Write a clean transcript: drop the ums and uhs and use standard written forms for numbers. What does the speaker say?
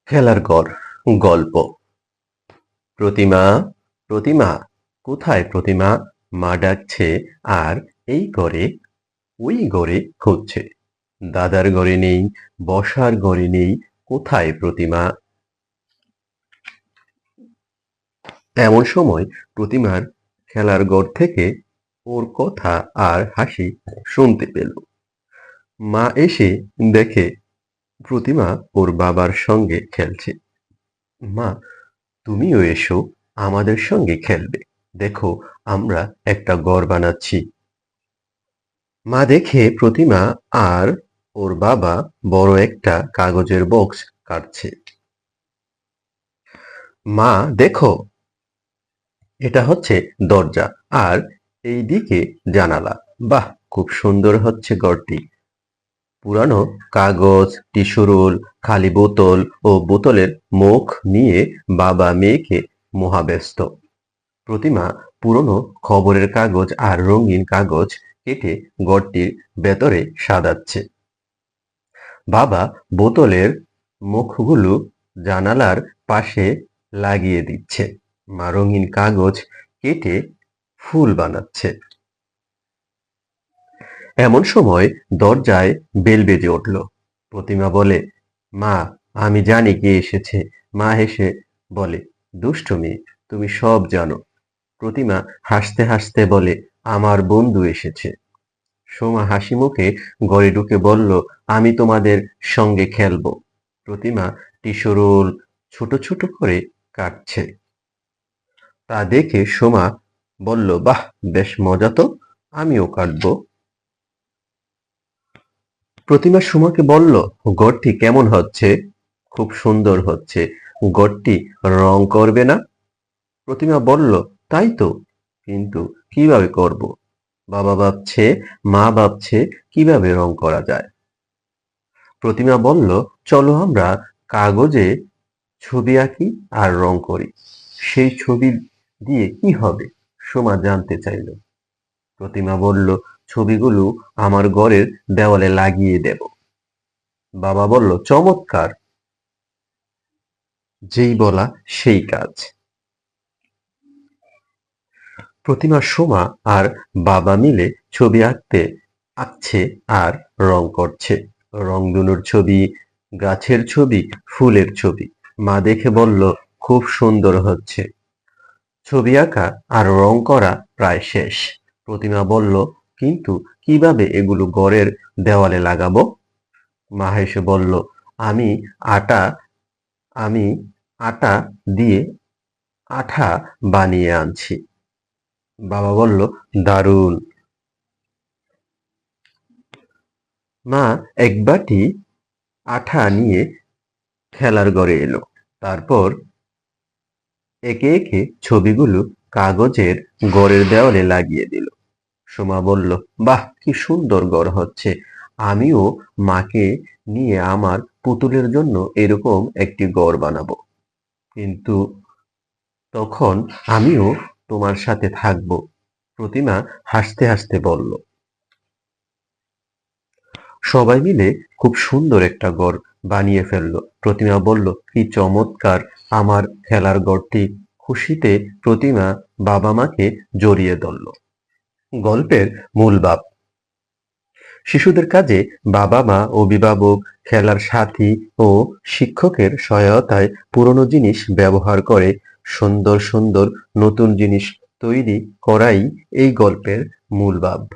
খেলার ঘর গল্প। প্রতিমা, প্রতিমা, কোথায় প্রতিমা? মা ডাকছে আর এই ঘরে ওই ঘরে খুঁজছে। দাদার ঘরে নেই, বসার ঘরে নেই, কোথায় প্রতিমা? এমন সময় প্রতিমার খেলার ঘর থেকে ওর কথা আর হাসি শুনতে পেল। মা এসে দেখে প্রতিমা ওর বাবার সঙ্গে খেলছে। মা, তুমিও এসো, আমাদের সঙ্গে খেলবে। দেখো, আমরা একটা ঘর বানাচ্ছি। মা দেখে প্রতিমা আর ওর বাবা বড় একটা কাগজের বক্স কাটছে। মা দেখো, এটা হচ্ছে দরজা আর এই দিকে জানালা। বাহ, খুব সুন্দর হচ্ছে ঘরটি। পুরানো কাগজ, টিস্যু রোল, খালি বোতল ও বোতলের মুখ নিয়ে বাবা মেয়েকে মহাব্যস্ত। প্রতিমা পুরনো খবরের কাগজ আর রঙিন কাগজ কেটে ঘরটির ভেতরে সাজাচ্ছে। বাবা বোতলের মুখগুলো জানালার পাশে লাগিয়ে দিচ্ছে। মা রঙিন কাগজ কেটে ফুল বানাচ্ছে। এমন সময় দরজায় বেল বেজে উঠল। প্রতিমা বলে, মা, আমি জানি কে এসেছে। মা হেসে বলে, দুষ্টু মেয়ে, তুমি সব জানো। প্রতিমা হাসতে হাসতে বলে, আমার বন্ধু এসেছে। সোমা হাসি মুখে ঘরে ঢুকে বলল, আমি তোমাদের সঙ্গে খেলবো। প্রতিমা টিস্যু রোল ছোট ছোট করে কাটছে। তা দেখে সোমা বলল, বাহ, বেশ মজা তো, আমিও কাটবো। প্রতিমা সোমাকে বলল, ঘরটি কেমন হচ্ছে? খুব সুন্দর হচ্ছে। ঘরটি রং করবে না? প্রতিমা বলল, তাই তো, কিন্তু কিভাবে করব? বাবা ভাবছে, মা ভাবছে, কিভাবে রং করা যায়। প্রতিমা বলল, চলো আমরা কাগজে ছবি আঁকি আর রং করি। সেই ছবি দিয়ে কি হবে? সোমা জানতে চাইল। প্রতিমা বলল, ছবিগুলো আমার ঘরের দেওয়ালে লাগিয়ে দেব। বাবা বলল, চমৎকার। যেই বলা সেই কাজ। প্রতিমা, সোমা আর বাবা মিলে ছবি আঁকছে আর রং করছে। রংধনুর ছবি, গাছের ছবি, ফুলের ছবি। মা দেখে বলল, খুব সুন্দর হচ্ছে। ছবি আঁকা আর রং করা প্রায় শেষ। প্রতিমা বলল, কিন্তু কিভাবে এগুলো ঘরের দেওয়ালে লাগাবো? মা হেসে বলল, আমি আটা আমি আটা দিয়ে আঠা বানিয়ে আনছি। বাবা বলল, দারুণ। মা এক বাটি আঠা নিয়ে খেলার ঘরে এলো। তারপর একে একে ছবিগুলো কাগজের ঘরের দেওয়ালে লাগিয়ে দিল। সোমা বলল, বাহ, কি সুন্দর ঘর হচ্ছে। আমিও মাকে নিয়ে আমার পুতুলের জন্য এরকম একটি ঘর বানাবো। কিন্তু তখন আমিও তোমার সাথে থাকবো। প্রতিমা হাসতে হাসতে বলল। সবাই মিলে খুব সুন্দর একটা ঘর বানিয়ে ফেললো। প্রতিমা বলল, কি চমৎকার আমার খেলার ঘরটি। খুশিতে প্রতিমা বাবা মাকে জড়িয়ে ধরল। গল্পের মূল ভাব। শিশুদের কাজে বাবা মা, অভিভাবক, খেলার সাথী ও শিক্ষকের সহায়তায় পুরনো জিনিস ব্যবহার করে সুন্দর সুন্দর নতুন জিনিস তৈরি করাই এই গল্পের মূল ভাব।